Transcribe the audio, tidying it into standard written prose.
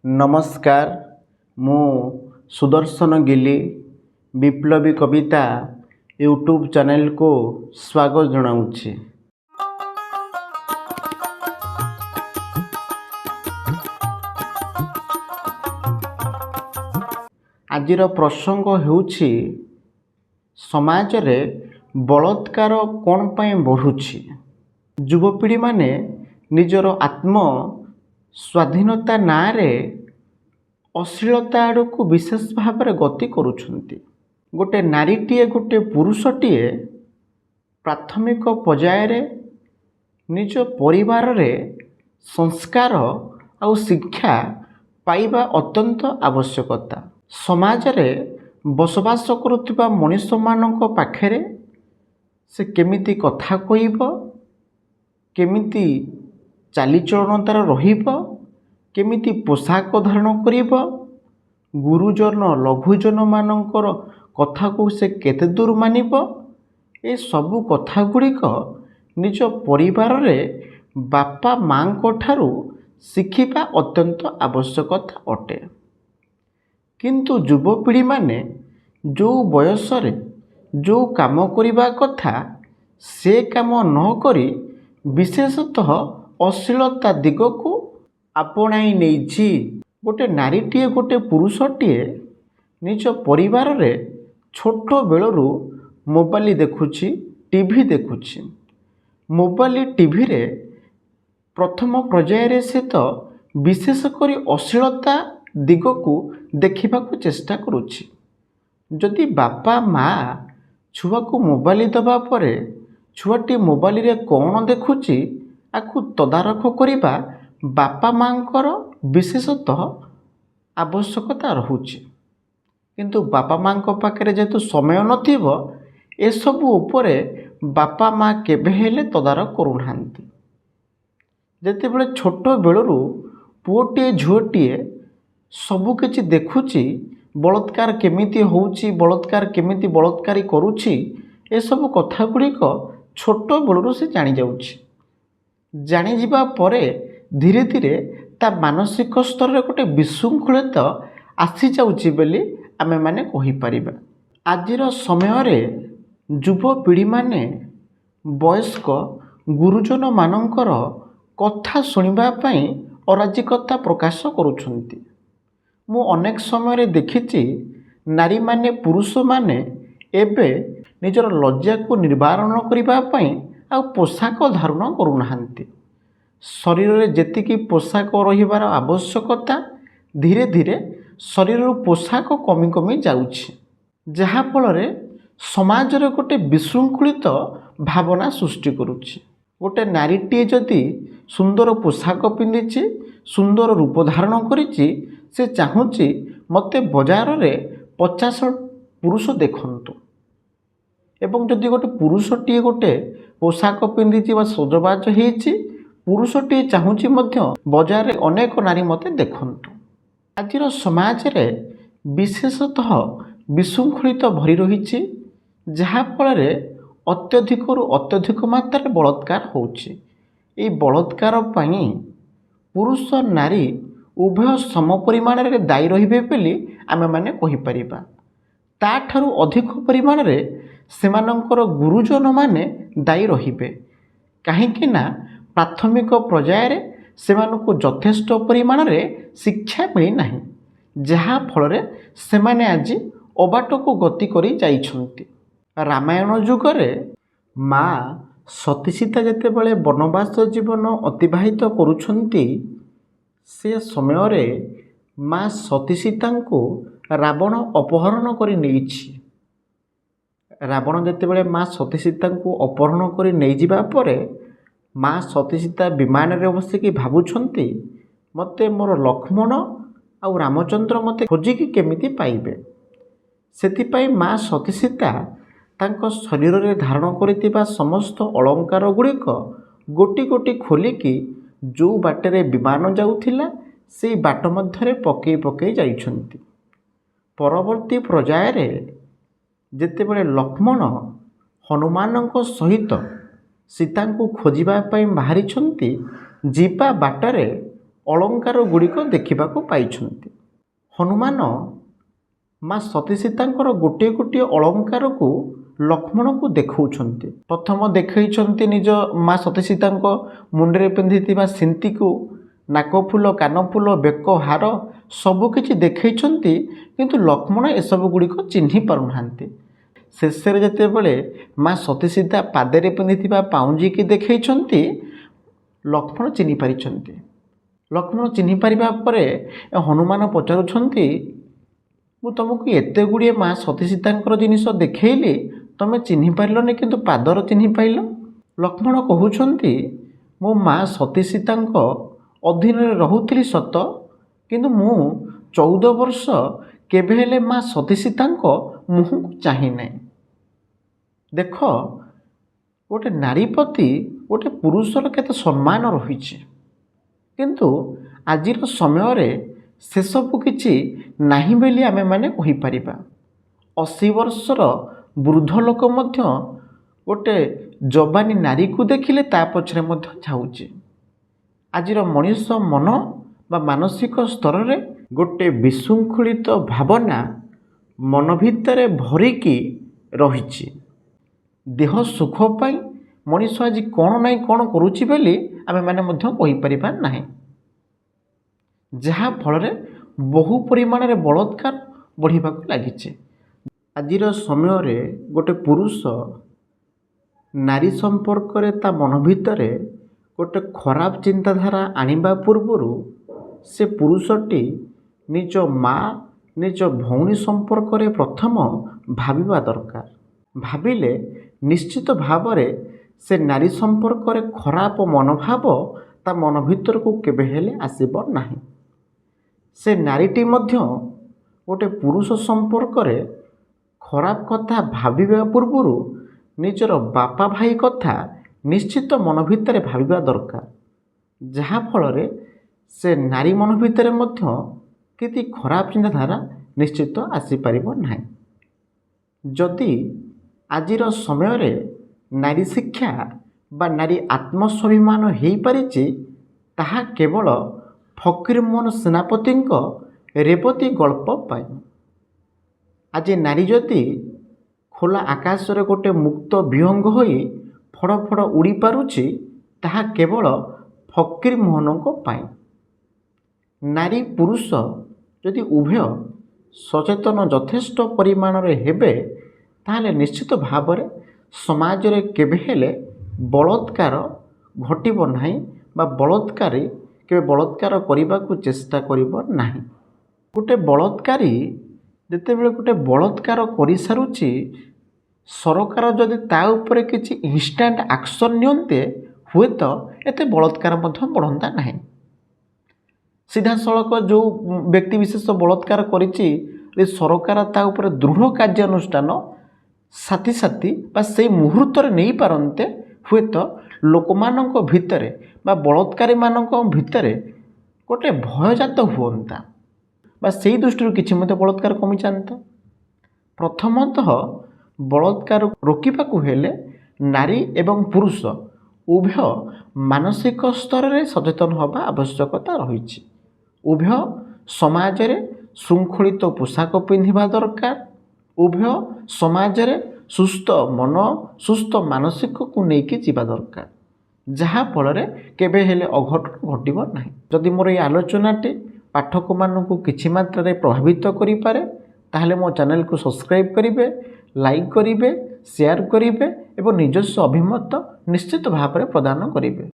नमस्कार मु सुदर्शन गिली विप्लवी कविता यूट्यूब चैनल को स्वागत जनाऊँगी। आजिर प्रसंग हेउछि समाज रे बलात्कार कौन पाई बढ़ुछि। युवपीढ़ी माने निजर आत्म स्वाधीनता नारे अश्लीलता आड़क विशेष भाव में गति करुछंती। गोटे नारीटीए गोटे पुरुषटीए प्राथमिक पर्यायर निज परिवार रे संस्कार आउ शिक्षा पाइबा अत्यंत आवश्यकता। समाज रे बसवास करुथिबा मनुष्य मानक पाखरे से केमिति कथा कहिब, केमिति चालीचलन तार रहिब, केमिति पोशाक धारण करिब, गुरुजन लघुजन मानकर कथा को से केते दूर मानिब, ए सबु कथा गुड़िक निज परिवार रे बापा माँ को ठारू शिखिबा अत्यंत आवश्यकता अटे। किंतु युवपीढ़ी माने जो बयस रे जो काम करिबा कथा से काम न करी विशेषतः अश्लीलता दिग को आपणाई नेइछि। गोटे नारीटीए गोटे पुरुषटीए निज परिवार रे छोट बेलरू मोबाइल देखुछि, टीवी देखुछि। मोबाइल टीवी रे प्रथम पर्यायर से तो विशेषकर अश्लीलता दिग को देखा चेष्टा करुछि। जदि बापा माँ छुआ को मोबाइल दबा परे छुआटी मोबाइल रे कौन देखुछि आकु तदारख करिबा बापा माँकर विशेषतः आवश्यकता रहुछि। किंतु बापा माँ पाखे जेहेतु समय नथिबो ए सबु उपरे बापा माँ केबे हेले तदारख करुनाहांती। जेतेबेले छोट बेलरू पुओटीए झुओटीए सबु किछि देखुछि, बलात्कार केमिति होउछि, बलात्कार केमिति बलात्कारी करुछि, ए सबु कथा गुड़िक छोट बेलरू से जानी जाउछि। जानी जिबा परे धीरे धीरे ता मानसिक स्तर रे गोटे विशृंखलित आसी जाउछि बेली आमे माने कहि परिबा। आजिर समय रे युवपीढ़ी माने वयस्क गुरुजन मानकर कथा सुनिबा पई अराजिकता प्रकाश करुछंती। मु अनेक समय रे देखिछि नारी माने पुरुष माने एबे निजर लज्जा को निवारण करिबा पई आ पोशाक धारण करुनाहांती। शरीर रे जेतिकी पोशाक रहिबार आवश्यकता धीरे धीरे शरीर पोशाक कमी कमी जाउछि, जहा फल रे समाज रे गोटे विशृंखलित भावना सृष्टि करुछि। गोटे नारीटीए जदि सुंदर पोशाक पिंधिछि, सुंदर रूप धारण करिछि, से चाहूँची मते बाजार रे 50 पुरुष देखंतु। एवं जदि गोटे पुरुषटीए गोटे पोशाक पिंधिछि बा सजबाज हेछि, पुरुषटीए चाहूँची मध्य बाजार रे अनेक नारी मते देखंतु। आजिर समाज रे विशेषतः विशृंखलित भरी रहिछि, जहा फल रे अत्यधिक रु अत्यधिक मात्रा बलात्कार होछि। ए बलात्कार पई पुरुष नारी उभय सम परिमाण रे दायी रहिबे बेली आमे माने कहि परिबा। ता ठारू अधिक परिमाण रे सेमानंकर गुरुजन माने दायी रहिबे, काहेकि ना प्राथमिक पर्यायर सेमानकु यथेष्ट परिमाण रे शिक्षा मिली नाही, जहा फल रे सेमाने आज अबाट को गति करी जाइछंती। रामायण युग रे माँ सती सीता जेतेबेले वनवास जीवन अतिबाहित करुछंती, से समय रे माँ सती सीता को रावण अपहरण करी नेइछि। रावण जेतेबेले माँ सती सीता को अपहरण करी नै जिबा परे माँ सती सीता विमान रे बसिकी भाबुछंती मते मोर लक्ष्मण आउ रामचंद्र मते खोजिकी केमिति पाइबे। सेतिपाई माँ सती सीता तांको शरीर रे धारण करितिबा समस्त अलंकार गुड़िक गोटी गोटी खोलिकी जो बाटे विमान जाउथिला से बाट मध्य पकई पकई जाइछंती। परवर्ती पर्यायर जेतेबेले लक्ष्मण हनुमान सहित सीता को खोजिबा पई बाहरी छंती, जीवा बाटरे अलंकार गुड़िक देखा पाई। हनुमान माँ सती सीतांकर गोटे गोटे अलंकार को लक्ष्मण को देखौछन्ति। प्रथम देखैछन्ति निज माँ सती सीता मुंडे पिंधिथिबा सिंती को, नाकफुल, कानफुल, बेक हार सबकि देखैछन्ति, किंतु लक्ष्मण एसबु गुड़िक चिन्हि पारुनाहांति। शेषे जेतेबेले माँ सती सीता पादे पिंधिथिबा पाउंजी की देखैछन्ति, लक्ष्मण चिन्हि पारिछन्ति। लक्ष्मण चिन्हि पारिबा परे हनुमान पचारुछन्ति, मु तुमको एते गुड़िए माँ सती सीतांकर जिनिस देखैली, तमे चिन्हि पारिलनि किंतु पादर चिन्हि पाइल। लक्ष्मण कहउछन्ति, मो माँ सती सीतांक अधीन रहुथिली सत, किंतु मु 14 वर्ष केबे हेले माँ सती सीतांक मुह को चाहि नै। देख गोटे नारी प्रति गोटे पुरुषर केते सम्मान रहिछि, किंतु आजिर समय रे से सब किछि नाही बेली आमे माने कहि परिबा। 80 वर्षर वृद्ध लोक मध्य गोटे जवानी नारी को देखिले ता पछरे मध्य जाउछि। आजिर मनुष्य मन बा मानसिक स्तर रे गोटे विशृंखलित भावना मन भितर भरिकी रहिछि। देह सुख पाई मनुष्य आज कौन ना कौन करुछि बेली आमे माने मध्य कहि परिबा नाही, जहा फल रे बहु परिमाण रे बलात्कार बढ़िबा को लागिछि। आजिर समय रे गोटे पुरुष नारी संपर्क रे ता मन भितर गोटे खराब चिंताधारा आनिबा पूर्वरु से पुरुषटी निज माँ निज भौणी संपर्क रे प्रथम भाविबा दरकार। भाविले निश्चित भाव रे से नारी संपर्क रे खराब मनोभाव ता मन भितर को केबे हेले आसीब नाही। से नारीटी मध्य गोटे पुरुष संपर्क रे खराब कथा भाविबा पूर्वरु निजर बापा भाई कथा निश्चित मन भितर भाविबा दरकार, जहा फल रे से नारी मन भितर मध्य किति खराब चिंताधारा निश्चित आसी परिबो नाही। जदि आजिर समय रे नारी शिक्षा बा नारी आत्मस्वाभिमान हेई पारिछि, ताहा केवल फकीरमोहन सेनापति रेवती गल्प पाई। आज नारी जदि खोला आकाश रे गोटे मुक्त विहंग होई फड़ फड़ उड़ी पारुछि, ताहा केवल फकीरमोहन को पाई। नारी पुरुष जदि उभय सचेतन यथेष्ट परिमाण रे हेबे, ताहले निश्चित भाव रे समाज रे केबे हेले बलात्कार घटिब नाही बा बलात्कारी केबे बलात्कार करिबा को चेष्टा करिब नाही। गोटे बलात्कारी जेतेबेले गोटे बलात्कार करि सारुछि, सरकार जदि ता उपरे किछि इन्स्टांट एक्शन नियन्ते, हुए तो एते बलात्कार मध्य बढ़ंता नाही। सीधा सड़क जो व्यक्ति विशेष बलात्कार करिछि, सरकार ता उपरे दृढ़ कार्यानुष्ठान साथी साथी बा से मुहूर्त नहीं पारंते, हुए तो लोकमानक भितरे बा बलात्कारी मानक भितरे गोटे भयजात हुअंता बा से दृष्टि किछि मते बलात्कार कमी जाता। प्रथमतः बलात्कार रोकिबाकू हेले नारी एवं पुरुष उभय मानसिक स्तर रे सचेतन होबा आवश्यकता रहिछि। उभय समाज रे शृंखलित पोशाक पिंधिबा दरकार। उभय समाज रे सुस्थ मन सुस्थ मानसिक को नेकी जीवा दरकार, जहा फल रे केबे हेले अघटन घटिब नाही। जदि मोर ये आलोचनाटी पाठक मानकु किछि मात्रा रे प्रभावित करि पारे, ताहले मो चैनल को सब्सक्राइब करिवे, लाइक करिवे, शेयर करिवे एवं निजस्व अभिमत निश्चित भाव रे प्रदान करिवे।